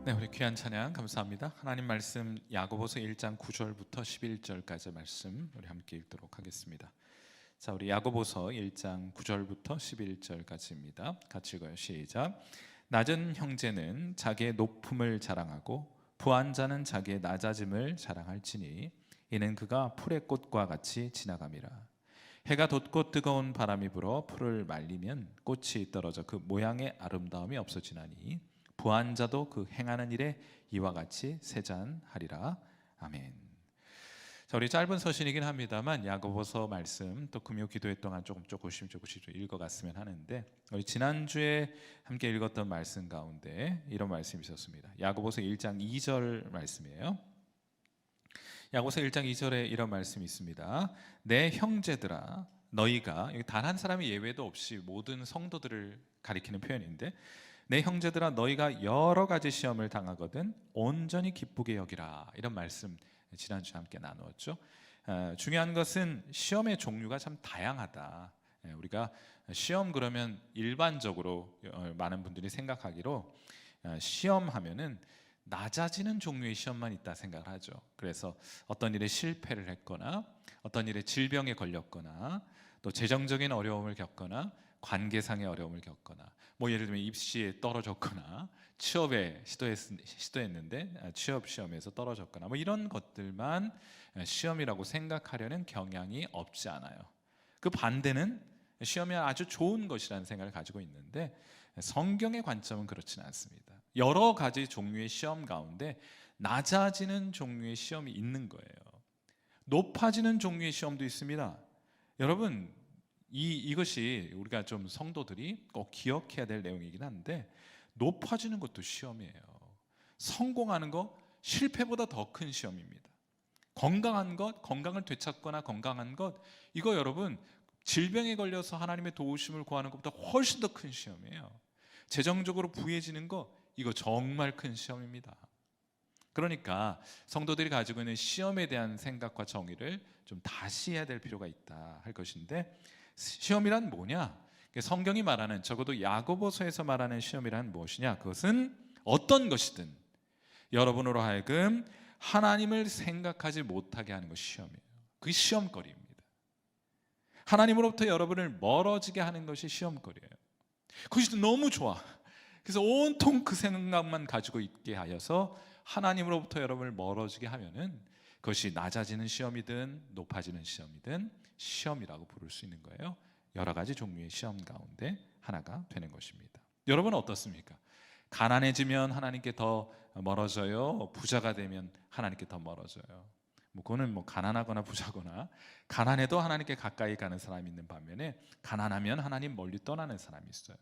네, 우리 귀한 찬양 감사합니다. 하나님 말씀 야고보서 1장 9절부터 11절까지 말씀 우리 함께 읽도록 하겠습니다. 자, 우리 야고보서 1장 9절부터 11절까지입니다. 같이 읽어요. 시작. 낮은 형제는 자기의 높음을 자랑하고 부한 자는 자기의 낮아짐을 자랑할지니 이는 그가 풀의 꽃과 같이 지나감이라. 해가 돋고 뜨거운 바람이 불어 풀을 말리면 꽃이 떨어져 그 모양의 아름다움이 없어지나니 부한 자도 그 행하는 일에 이와 같이 세잔하리라. 아멘. 자, 우리 짧은 서신이긴 합니다만 야고보서 말씀 또 금요 기도회 동안 조금씩 읽어갔으면 하는데, 우리 지난주에 함께 읽었던 말씀 가운데 이런 말씀이 있었습니다. 야고보서 1장 2절 말씀이에요. 야고보서 1장 2절에 이런 말씀이 있습니다. 내 형제들아, 너희가, 단 한 사람의 예외도 없이 모든 성도들을 가리키는 표현인데, 내 형제들아 너희가 여러 가지 시험을 당하거든 온전히 기쁘게 여기라. 이런 말씀 지난주에 함께 나누었죠. 중요한 것은 시험의 종류가 참 다양하다. 우리가 시험 그러면 일반적으로 많은 분들이 생각하기로 시험하면은 낮아지는 종류의 시험만 있다 생각을 하죠. 그래서 어떤 일에 실패를 했거나 어떤 일에 질병에 걸렸거나 또 재정적인 어려움을 겪거나 관계상의 어려움을 겪거나 예를 들면 입시에 떨어졌거나 취업에 시도했는데 취업 시험에서 떨어졌거나 이런 것들만 시험이라고 생각하려는 경향이 없지 않아요. 그 반대는 시험이 아주 좋은 것이라는 생각을 가지고 있는데, 성경의 관점은 그렇지는 않습니다. 여러 가지 종류의 시험 가운데 낮아지는 종류의 시험이 있는 거예요. 높아지는 종류의 시험도 있습니다. 여러분, 이것이 우리가 좀 성도들이 꼭 기억해야 될 내용이긴 한데, 높아지는 것도 시험이에요. 성공하는 거 실패보다 더 큰 시험입니다. 건강한 것, 건강을 되찾거나 건강한 것, 이거 여러분 질병에 걸려서 하나님의 도우심을 구하는 것보다 훨씬 더 큰 시험이에요. 재정적으로 부유해지는 거, 이거 정말 큰 시험입니다. 그러니까 성도들이 가지고 있는 시험에 대한 생각과 정의를 좀 다시 해야 될 필요가 있다 할 것인데, 시험이란 뭐냐? 성경이 말하는, 적어도 야고보서에서 말하는 시험이란 무엇이냐? 그것은 어떤 것이든 여러분으로 하여금 하나님을 생각하지 못하게 하는 것이 시험이에요. 그게 시험거리입니다. 하나님으로부터 여러분을 멀어지게 하는 것이 시험거리예요. 그것이 너무 좋아. 그래서 온통 그 생각만 가지고 있게 하여서 하나님으로부터 여러분을 멀어지게 하면은 그것이 낮아지는 시험이든 높아지는 시험이든 시험이라고 부를 수 있는 거예요. 여러 가지 종류의 시험 가운데 하나가 되는 것입니다. 여러분은 어떻습니까? 가난해지면 하나님께 더 멀어져요? 부자가 되면 하나님께 더 멀어져요? 그거는 가난하거나 부자거나, 가난해도 하나님께 가까이 가는 사람이 있는 반면에 가난하면 하나님 멀리 떠나는 사람이 있어요.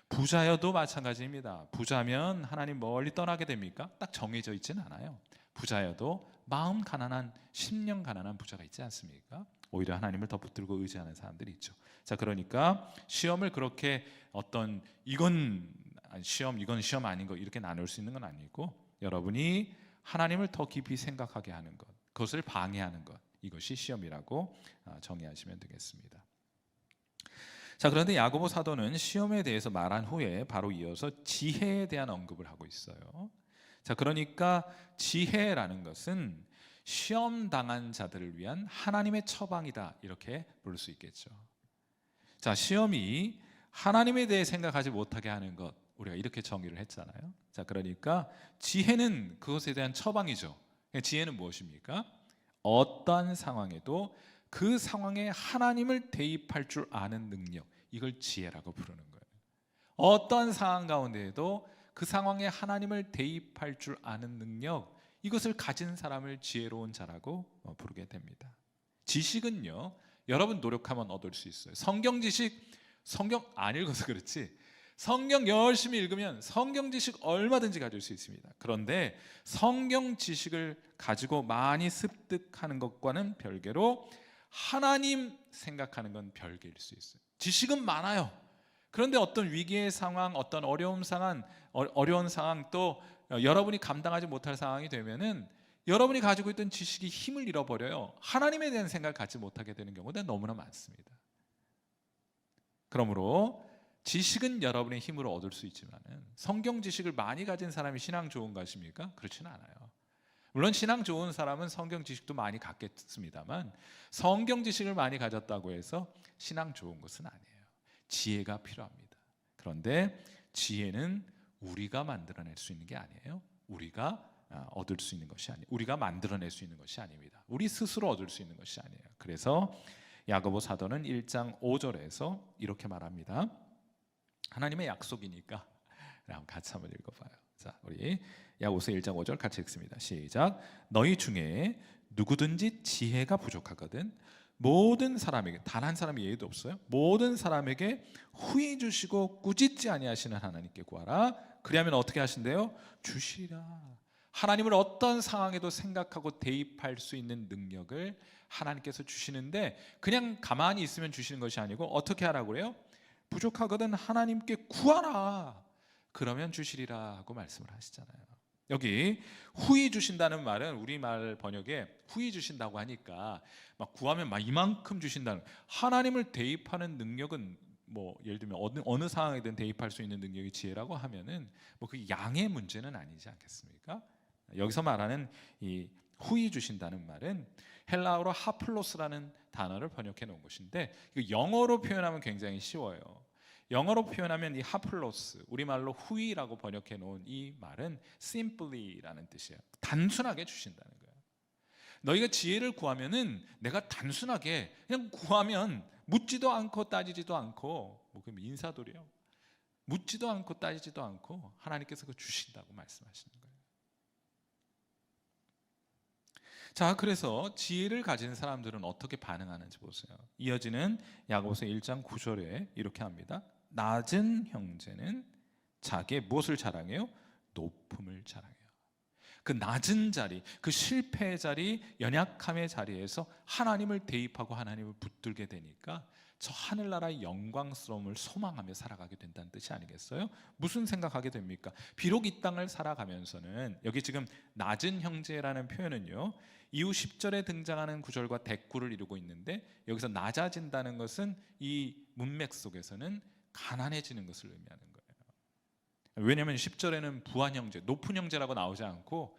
부자여도 마찬가지입니다. 부자면 하나님 멀리 떠나게 됩니까? 딱 정해져 있지는 않아요. 부자여도 마음 가난한, 심령 가난한 부자가 있지 않습니까? 오히려 하나님을 더 붙들고 의지하는 사람들이 있죠. 자, 그러니까 시험을 그렇게 어떤 이건 시험, 이건 시험 아닌 거 이렇게 나눌 수 있는 건 아니고, 여러분이 하나님을 더 깊이 생각하게 하는 것, 그것을 방해하는 것, 이것이 시험이라고 정의하시면 되겠습니다. 자, 그런데 야고보 사도는 시험에 대해서 말한 후에 바로 이어서 지혜에 대한 언급을 하고 있어요. 자, 그러니까 지혜라는 것은 시험 당한 자들을 위한 하나님의 처방이다, 이렇게 부를 수 있겠죠. 자, 시험이 하나님에 대해 생각하지 못하게 하는 것, 우리가 이렇게 정의를 했잖아요. 자, 그러니까 지혜는 그것에 대한 처방이죠. 지혜는 무엇입니까? 어떠한 상황에도 그 상황에 하나님을 대입할 줄 아는 능력, 이걸 지혜라고 부르는 거예요. 어떠한 상황 가운데에도 그 상황에 하나님을 대입할 줄 아는 능력, 이것을 가진 사람을 지혜로운 자라고 부르게 됩니다. 지식은요, 여러분 노력하면 얻을 수 있어요. 성경 지식, 성경 안 읽어서 그렇지 성경 열심히 읽으면 성경 지식 얼마든지 가질 수 있습니다. 그런데 성경 지식을 가지고 많이 습득하는 것과는 별개로 하나님 생각하는 건 별개일 수 있어요. 지식은 많아요. 그런데 어떤 위기의 상황, 어떤 어려운 상황 또 여러분이 감당하지 못할 상황이 되면은 여러분이 가지고 있던 지식이 힘을 잃어버려요. 하나님에 대한 생각을 갖지 못하게 되는 경우가 너무나 많습니다. 그러므로 지식은 여러분의 힘으로 얻을 수 있지만은 성경 지식을 많이 가진 사람이 신앙 좋은 것입니까? 그렇지는 않아요. 물론 신앙 좋은 사람은 성경 지식도 많이 갖겠습니다만 성경 지식을 많이 가졌다고 해서 신앙 좋은 것은 아니에요. 지혜가 필요합니다. 그런데 지혜는 우리가 만들어낼 수 있는 게 아니에요. 우리가 얻을 수 있는 것이 아니에요. 우리가 만들어낼 수 있는 것이 아닙니다. 우리 스스로 얻을 수 있는 것이 아니에요. 그래서 야고보 사도는 1장 5절에서 이렇게 말합니다. 하나님의 약속이니까 같이 한번 읽어봐요. 자, 우리 야고보서 1장 5절 같이 읽습니다. 시작. 너희 중에 누구든지 지혜가 부족하거든 모든 사람에게, 단 한 사람이 예의도 없어요. 모든 사람에게 후히 주시고 꾸짖지 아니하시는 하나님께 구하라. 그리하면 어떻게 하신대요? 주시리라. 하나님을 어떤 상황에도 생각하고 대입할 수 있는 능력을 하나님께서 주시는데 그냥 가만히 있으면 주시는 것이 아니고 어떻게 하라고 그래요? 부족하거든 하나님께 구하라. 그러면 주시리라 하고 말씀을 하시잖아요. 여기 후히 주신다는 말은 우리말 번역에 후히 주신다고 하니까 막 구하면 막 이만큼 주신다는, 하나님을 대입하는 능력은 뭐 예를 들면 어느 상황에든 대입할 수 있는 능력이 지혜라고 하면은 뭐 그 양의 문제는 아니지 않겠습니까? 여기서 말하는 이 후히 주신다는 말은 헬라어로 하플로스라는 단어를 번역해 놓은 것인데 영어로 표현하면 굉장히 쉬워요. 영어로 표현하면 이 하플로스, 우리말로 후히라고 번역해 놓은 이 말은 simply라는 뜻이에요. 단순하게 주신다는 거예요. 너희가 지혜를 구하면은 내가 단순하게 그냥 구하면 묻지도 않고 따지지도 않고 뭐 그럼 인사돌이요. 묻지도 않고 따지지도 않고 하나님께서 그 주신다고 말씀하시는 거예요. 자, 그래서 지혜를 가진 사람들은 어떻게 반응하는지 보세요. 이어지는 야고보서 1장 9절에 이렇게 합니다. 낮은 형제는 자기의 무엇을 자랑해요? 높음을 자랑해요. 그 낮은 자리, 그 실패의 자리, 연약함의 자리에서 하나님을 대입하고 하나님을 붙들게 되니까 저 하늘나라의 영광스러움을 소망하며 살아가게 된다는 뜻이 아니겠어요? 무슨 생각하게 됩니까? 비록 이 땅을 살아가면서는, 여기 지금 낮은 형제라는 표현은요 이후 10절에 등장하는 구절과 대꾸를 이루고 있는데, 여기서 낮아진다는 것은 이 문맥 속에서는 가난해지는 것을 의미하는 거예요. 왜냐하면 10절에는 부한 형제, 높은 형제라고 나오지 않고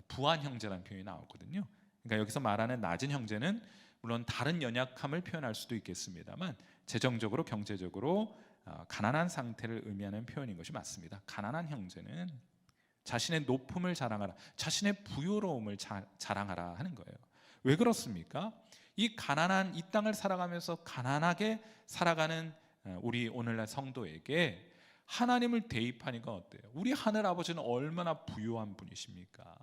부한 형제라는 표현이 나오거든요. 그러니까 여기서 말하는 낮은 형제는 물론 다른 연약함을 표현할 수도 있겠습니다만 재정적으로 경제적으로 가난한 상태를 의미하는 표현인 것이 맞습니다. 가난한 형제는 자신의 높음을 자랑하라, 자신의 부유로움을 자랑하라 하는 거예요. 왜 그렇습니까? 이 가난한 이 땅을 살아가면서 가난하게 살아가는 우리 오늘날 성도에게 하나님을 대입하니까 어때요? 우리 하늘 아버지는 얼마나 부유한 분이십니까?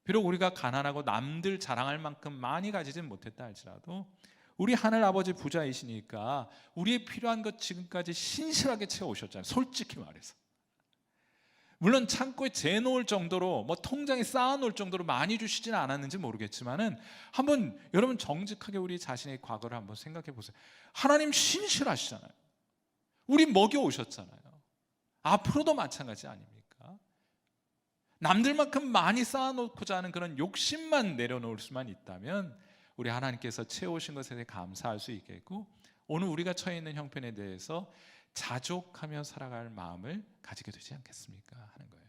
비록 우리가 가난하고 남들 자랑할 만큼 많이 가지진 못했다 할지라도 우리 하늘 아버지 부자이시니까 우리의 필요한 것 지금까지 신실하게 채워오셨잖아요. 솔직히 말해서. 물론 창고에 재놓을 정도로 뭐 통장에 쌓아놓을 정도로 많이 주시지는 않았는지 모르겠지만은 한번 여러분 정직하게 우리 자신의 과거를 한번 생각해 보세요. 하나님 신실하시잖아요. 우리 먹여오셨잖아요. 앞으로도 마찬가지 아닙니까? 남들만큼 많이 쌓아놓고자 하는 그런 욕심만 내려놓을 수만 있다면 우리 하나님께서 채우신 것에 대해 감사할 수 있겠고, 오늘 우리가 처해 있는 형편에 대해서 자족하며 살아갈 마음을 가지게 되지 않겠습니까? 하는 거예요.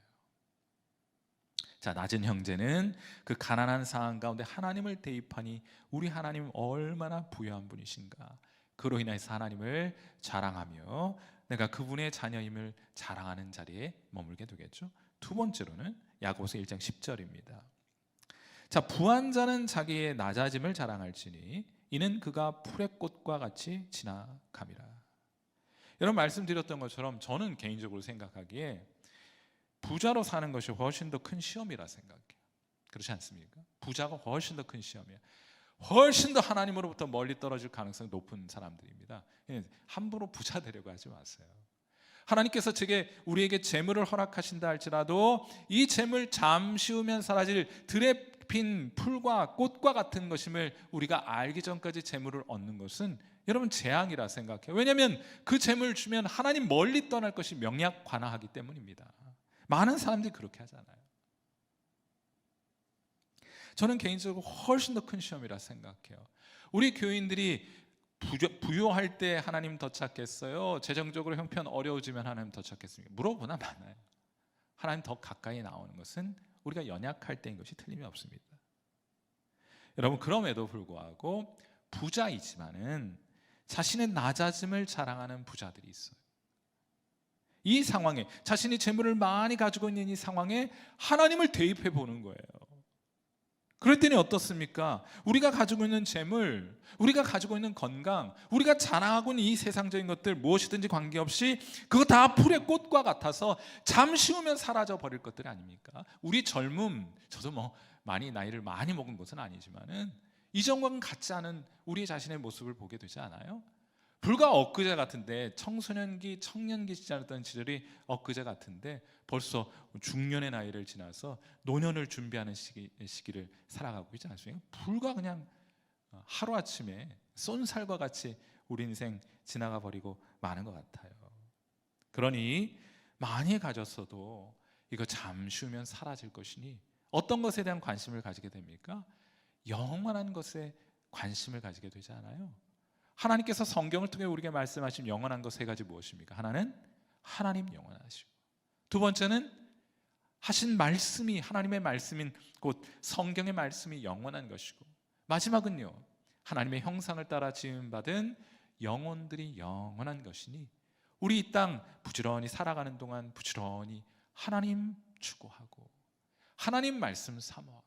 자, 낮은 형제는 그 가난한 상황 가운데 하나님을 대입하니 우리 하나님 얼마나 부유한 분이신가, 그로 인해서 하나님을 자랑하며 내가 그분의 자녀임을 자랑하는 자리에 머물게 되겠죠. 두 번째로는 야고보서 1장 10절입니다. 자, 부한 자는 자기의 낮아짐을 자랑할지니 이는 그가 풀의 꽃과 같이 지나감이라. 여러분 말씀드렸던 것처럼 저는 개인적으로 생각하기에 부자로 사는 것이 훨씬 더 큰 시험이라 생각해요. 그렇지 않습니까? 부자가 훨씬 더 큰 시험이에요. 훨씬 더 하나님으로부터 멀리 떨어질 가능성이 높은 사람들입니다. 함부로 부자 되려고 하지 마세요. 하나님께서 우리에게 재물을 허락하신다 할지라도 이 재물 잠시 후면 사라질 들에 핀 풀과 꽃과 같은 것임을 우리가 알기 전까지 재물을 얻는 것은 여러분 재앙이라 생각해요. 왜냐하면 그 재물을 주면 하나님 멀리 떠날 것이 명약관화하기 때문입니다. 많은 사람들이 그렇게 하잖아요. 저는 개인적으로 훨씬 더 큰 시험이라 생각해요. 우리 교인들이 부유할 때 하나님 더 찾겠어요? 재정적으로 형편 어려워지면 하나님 더 찾겠습니까? 물어보나 많아요. 하나님 더 가까이 나오는 것은 우리가 연약할 때인 것이 틀림이 없습니다. 여러분, 그럼에도 불구하고 부자이지만은 자신의 낮아짐을 자랑하는 부자들이 있어요. 이 상황에, 자신이 재물을 많이 가지고 있는 이 상황에 하나님을 대입해 보는 거예요. 그럴 때는 어떻습니까? 우리가 가지고 있는 재물, 우리가 가지고 있는 건강, 우리가 자랑하고 있는 이 세상적인 것들 무엇이든지 관계없이 그거 다 풀의 꽃과 같아서 잠시 후면 사라져 버릴 것들 아닙니까? 우리 젊음, 저도 뭐 많이 나이를 많이 먹은 것은 아니지만은 이전과는 같지 않은 우리 자신의 모습을 보게 되지 않아요? 불과 엊그제 같은데, 청소년기, 청년기 시절이었던 시절이 엊그제 같은데 벌써 중년의 나이를 지나서 노년을 준비하는 시기를 살아가고 있지 않습니까? 불과 그냥 하루아침에 쏜살과 같이 우리 인생 지나가 버리고 마는 것 같아요. 그러니 많이 가졌어도 이거 잠시 후면 사라질 것이니 어떤 것에 대한 관심을 가지게 됩니까? 영원한 것에 관심을 가지게 되지 않아요? 하나님께서 성경을 통해 우리에게 말씀하신 영원한 것 세 가지 무엇입니까? 하나는 하나님 영원하시고, 두 번째는 하신 말씀이, 하나님의 말씀인 곧 성경의 말씀이 영원한 것이고, 마지막은요, 하나님의 형상을 따라 지음받은 영혼들이 영원한 것이니 우리 이 땅 부지런히 살아가는 동안 부지런히 하나님 추구하고 하나님 말씀 사모하고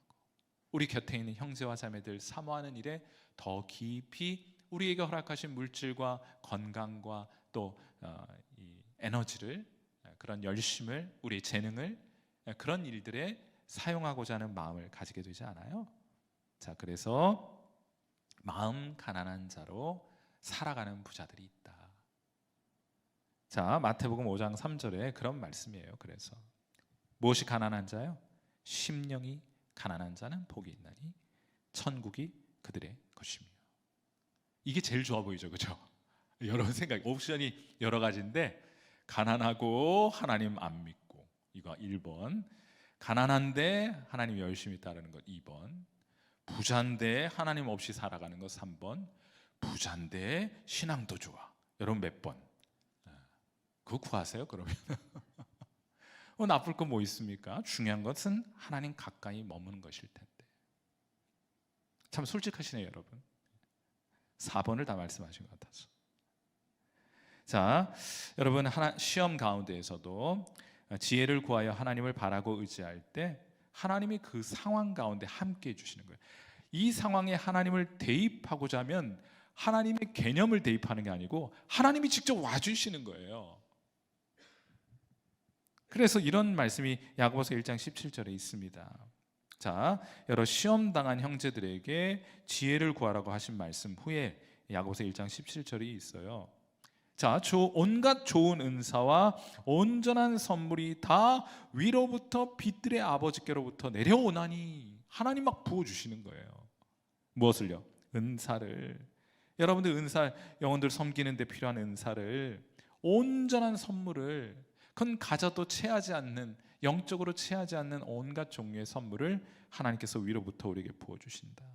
우리 곁에 있는 형제와 자매들 사모하는 일에 더 깊이 우리에게 허락하신 물질과 건강과 또 이 에너지를, 그런 열심을, 우리의 재능을 그런 일들에 사용하고자 하는 마음을 가지게 되지 않아요? 자, 그래서 마음 가난한 자로 살아가는 부자들이 있다. 자, 마태복음 5장 3절에 그런 말씀이에요. 그래서 무엇이 가난한 자요? 심령이 가난한 자는 복이 있나니 천국이 그들의 것이며. 이게 제일 좋아 보이죠, 그렇죠? 여러 생각, 옵션이 여러 가지인데, 가난하고 하나님 안 믿고, 이거 1번. 가난한데 하나님 열심히 따르는 것 2번. 부자인데 하나님 없이 살아가는 것 3번. 부자인데 신앙도 좋아. 여러분 몇 번? 그거 구하세요 그러면. 나쁠 거 뭐 있습니까? 중요한 것은 하나님 가까이 머무는 것일 텐데. 참 솔직하시네요 여러분. 4번을 다 말씀하신 것 같아서. 자, 여러분, 시험 가운데에서도 지혜를 구하여 하나님을 바라고 의지할 때 하나님이 그 상황 가운데 함께 해주시는 거예요. 이 상황에 하나님을 대입하고자 하면 하나님의 개념을 대입하는 게 아니고 하나님이 직접 와주시는 거예요. 그래서 이런 말씀이 야고보서 1장 17절에 있습니다. 자, 여러 시험 당한 형제들에게 지혜를 구하라고 하신 말씀 후에 야고보서 1장 17절이 있어요. 자, 온갖 좋은 은사와 온전한 선물이 다 위로부터 빛들의 아버지께로부터 내려오나니, 하나님 막 부어주시는 거예요. 무엇을요? 은사를. 여러분들 은사, 영혼들 섬기는 데 필요한 은사를, 온전한 선물을, 그건 가져도 체하지 않는, 영적으로 체하지 않는 온갖 종류의 선물을 하나님께서 위로부터 우리에게 부어주신다.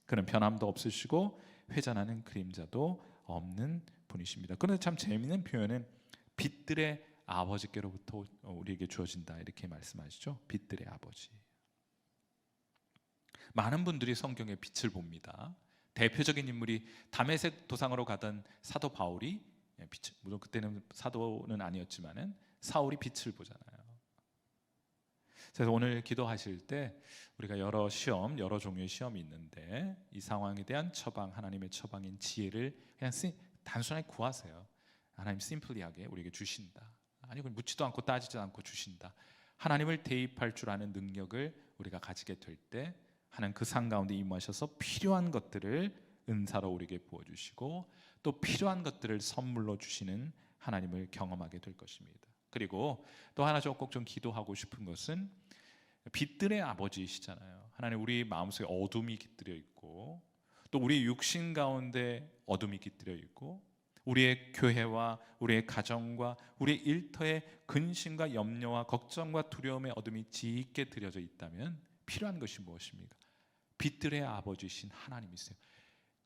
그는 변함도 없으시고 회전하는 그림자도 없는 분이십니다. 그런데 참 재미있는 표현은 빛들의 아버지께로부터 우리에게 주어진다, 이렇게 말씀하시죠. 빛들의 아버지. 많은 분들이 성경에 빛을 봅니다. 대표적인 인물이 다메섹 도상으로 가던 사도 바울이, 물론 그때는 사도는 아니었지만은 사울이 빛을 보잖아요. 그래서 오늘 기도하실 때 우리가 여러 시험, 여러 종류의 시험이 있는데 이 상황에 대한 처방, 하나님의 처방인 지혜를 그냥 단순하게 구하세요. 하나님 심플리하게 우리에게 주신다. 아니, 묻지도 않고 따지지도 않고 주신다. 하나님을 대입할 줄 아는 능력을 우리가 가지게 될 때 하나님 그 상 가운데 임하셔서 필요한 것들을 은사로 우리에게 부어주시고 또 필요한 것들을 선물로 주시는 하나님을 경험하게 될 것입니다. 그리고 또 하나 꼭 좀 기도하고 싶은 것은 빛들의 아버지이시잖아요. 하나님, 우리 마음속에 어둠이 깃들여 있고 또 우리 육신 가운데 어둠이 깃들여 있고 우리의 교회와 우리의 가정과 우리의 일터에 근심과 염려와 걱정과 두려움의 어둠이 짙게 들여져 있다면 필요한 것이 무엇입니까? 빛들의 아버지이신 하나님이세요.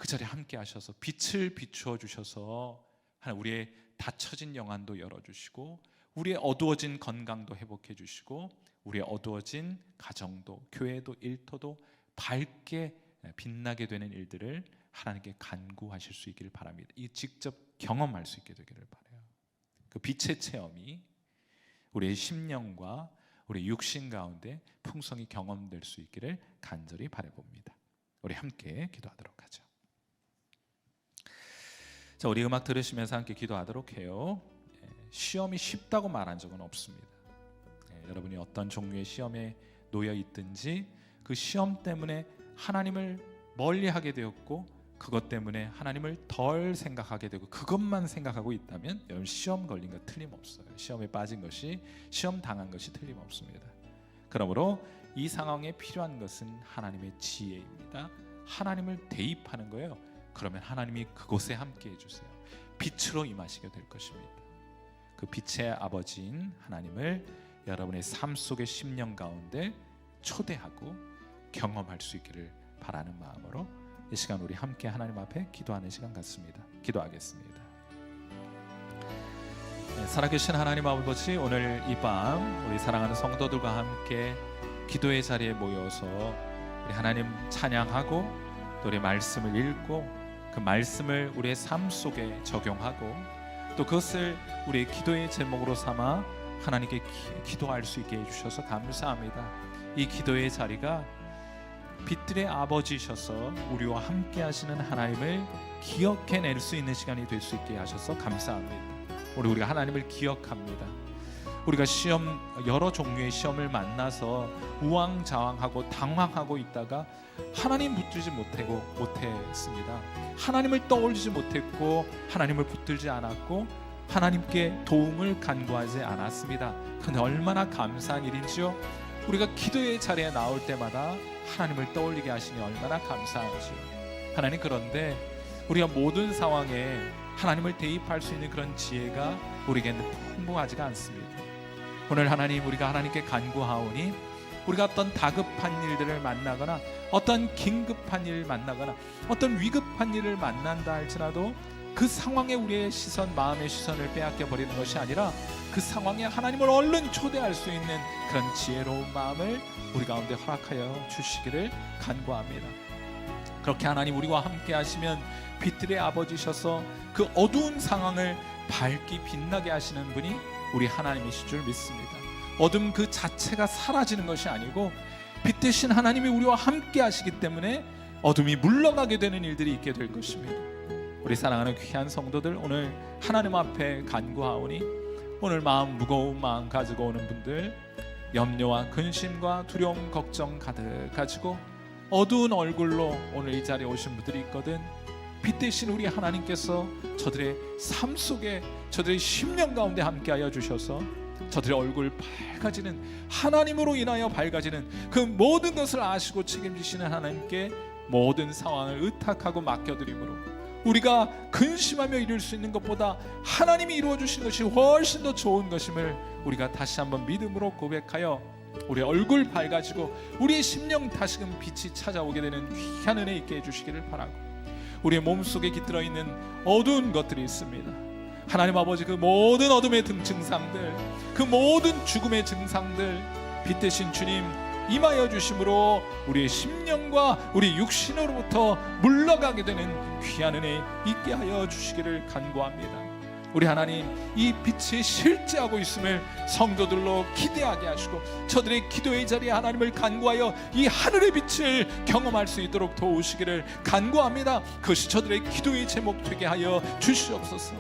그 자리에 함께 하셔서 빛을 비추어 주셔서 하나님 우리의 닫혀진 영안도 열어주시고 우리의 어두워진 건강도 회복해 주시고 우리의 어두워진 가정도 교회도 일터도 밝게 빛나게 되는 일들을 하나님께 간구하실 수 있기를 바랍니다. 이 직접 경험할 수 있게 되기를 바라요. 그 빛의 체험이 우리의 심령과 우리 육신 가운데 풍성히 경험될 수 있기를 간절히 바라봅니다. 우리 함께 기도하도록 하죠. 자, 우리 음악 들으시면서 함께 기도하도록 해요. 시험이 쉽다고 말한 적은 없습니다. 여러분이 어떤 종류의 시험에 놓여 있든지 그 시험 때문에 하나님을 멀리하게 되었고 그것 때문에 하나님을 덜 생각하게 되고 그것만 생각하고 있다면 여러분 시험 걸린 거 틀림없어요. 시험에 빠진 것이, 시험 당한 것이 틀림없습니다. 그러므로 이 상황에 필요한 것은 하나님의 지혜입니다. 하나님을 대입하는 거예요. 그러면 하나님이 그곳에 함께 해주세요. 빛으로 임하시게 될 것입니다. 그 빛의 아버지인 하나님을 여러분의 삶 속의 심령 가운데 초대하고 경험할 수 있기를 바라는 마음으로 이 시간 우리 함께 하나님 앞에 기도하는 시간 같습니다. 기도하겠습니다. 살아계신 하나님 아버지, 오늘 이 밤 우리 사랑하는 성도들과 함께 기도의 자리에 모여서 우리 하나님 찬양하고 또 우리 말씀을 읽고 그 말씀을 우리의 삶 속에 적용하고 또 그것을 우리의 기도의 제목으로 삼아 하나님께 기도할 수 있게 해주셔서 감사합니다. 이 기도의 자리가 빛들의 아버지셔서 우리와 함께 하시는 하나님을 기억해낼 수 있는 시간이 될 수 있게 하셔서 감사합니다. 우리가 하나님을 기억합니다. 우리가 시험, 여러 종류의 시험을 만나서 우왕좌왕하고 당황하고 있다가 하나님 붙들지 못했습니다. 하나님을 떠올리지 못했고 하나님을 붙들지 않았고 하나님께 도움을 간구하지 않았습니다. 그런데 얼마나 감사한 일인지요. 우리가 기도의 자리에 나올 때마다 하나님을 떠올리게 하시니 얼마나 감사하지요. 하나님, 그런데 우리가 모든 상황에 하나님을 대입할 수 있는 그런 지혜가 우리에게는 풍부하지가 않습니다. 오늘 하나님, 우리가 하나님께 간구하오니 우리가 어떤 다급한 일들을 만나거나 어떤 긴급한 일을 만나거나 어떤 위급한 일을 만난다 할지라도 그 상황에 우리의 시선, 마음의 시선을 빼앗겨 버리는 것이 아니라 그 상황에 하나님을 얼른 초대할 수 있는 그런 지혜로운 마음을 우리 가운데 허락하여 주시기를 간구합니다. 그렇게 하나님 우리와 함께 하시면 빛들의 아버지셔서 그 어두운 상황을 밝기 빛나게 하시는 분이 우리 하나님이실 줄 믿습니다. 어둠 그 자체가 사라지는 것이 아니고 빛 대신 하나님이 우리와 함께 하시기 때문에 어둠이 물러가게 되는 일들이 있게 될 것입니다. 우리 사랑하는 귀한 성도들, 오늘 하나님 앞에 간구하오니 오늘 마음 무거운 마음 가지고 오는 분들, 염려와 근심과 두려움, 걱정 가득 가지고 어두운 얼굴로 오늘 이 자리에 오신 분들이 있거든. 빛 대신 우리 하나님께서 저들의 삶 속에, 저들의 심령 가운데 함께하여 주셔서 저들의 얼굴 밝아지는, 하나님으로 인하여 밝아지는 그 모든 것을 아시고 책임지시는 하나님께 모든 상황을 의탁하고 맡겨드림으로 우리가 근심하며 이룰 수 있는 것보다 하나님이 이루어 주신 것이 훨씬 더 좋은 것임을 우리가 다시 한번 믿음으로 고백하여 우리 얼굴 밝아지고 우리의 심령 다시금 빛이 찾아오게 되는 귀한 은혜 있게 해주시기를 바라고, 우리의 몸속에 깃들어 있는 어두운 것들이 있습니다. 하나님 아버지, 그 모든 어둠의 증상들, 그 모든 죽음의 증상들 빛 대신 주님 임하여 주심으로 우리의 심령과 우리 육신으로부터 물러가게 되는 귀한 은혜 있게 하여 주시기를 간구합니다. 우리 하나님, 이 빛이 실제하고 있음을 성도들로 기대하게 하시고 저들의 기도의 자리에 하나님을 간구하여 이 하늘의 빛을 경험할 수 있도록 도우시기를 간구합니다. 그것이 저들의 기도의 제목 되게 하여 주시옵소서.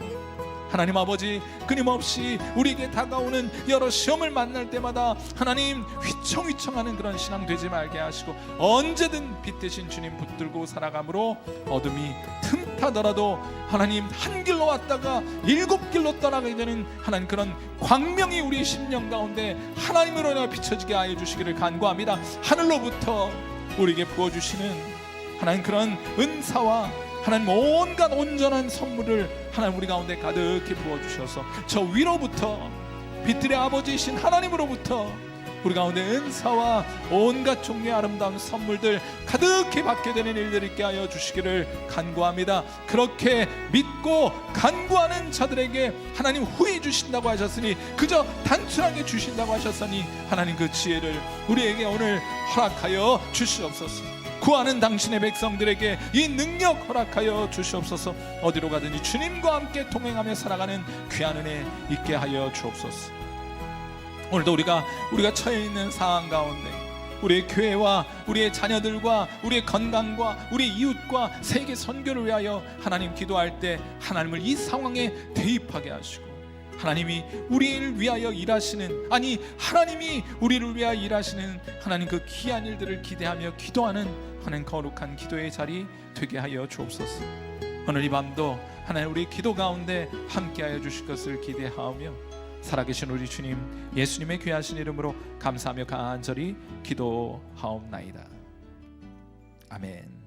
하나님 아버지, 끊임없이 우리에게 다가오는 여러 시험을 만날 때마다 하나님 휘청휘청하는 그런 신앙 되지 말게 하시고 언제든 빛 대신 주님 붙들고 살아감으로 어둠이 틈타더라도 하나님 한 길로 왔다가 7길로 떠나게 되는 하나님 그런 광명이 우리 심령 가운데 하나님으로 인하여 비춰지게 하여 주시기를 간구합니다. 하늘로부터 우리에게 부어주시는 하나님 그런 은사와 하나님 온갖 온전한 선물을 하나님 우리 가운데 가득히 부어주셔서 저 위로부터 빛들의 아버지이신 하나님으로부터 우리 가운데 은사와 온갖 종류의 아름다운 선물들 가득히 받게 되는 일들 있게 하여 주시기를 간구합니다. 그렇게 믿고 간구하는 자들에게 하나님 후히 주신다고 하셨으니, 그저 단순하게 주신다고 하셨으니 하나님 그 지혜를 우리에게 오늘 허락하여 주시옵소서. 구하는 당신의 백성들에게 이 능력 허락하여 주시옵소서. 어디로 가든지 주님과 함께 동행하며 살아가는 귀한 은혜 있게 하여 주옵소서. 오늘도 우리가 처해 있는 상황 가운데 우리의 교회와 우리의 자녀들과 우리의 건강과 우리의 이웃과 세계 선교를 위하여 하나님 기도할 때 하나님을 이 상황에 대입하게 하시고, 하나님이 우리를 위하여 일하시는, 아니 하나님이 우리를 위하여 일하시는 하나님 그 귀한 일들을 기대하며 기도하는 하나님 거룩한 기도의 자리 되게 하여 주옵소서. 오늘 이 밤도 하나님 우리 기도 가운데 함께하여 주실 것을 기대하며 살아계신 우리 주님 예수님의 귀하신 이름으로 감사하며 간절히 기도하옵나이다. 아멘.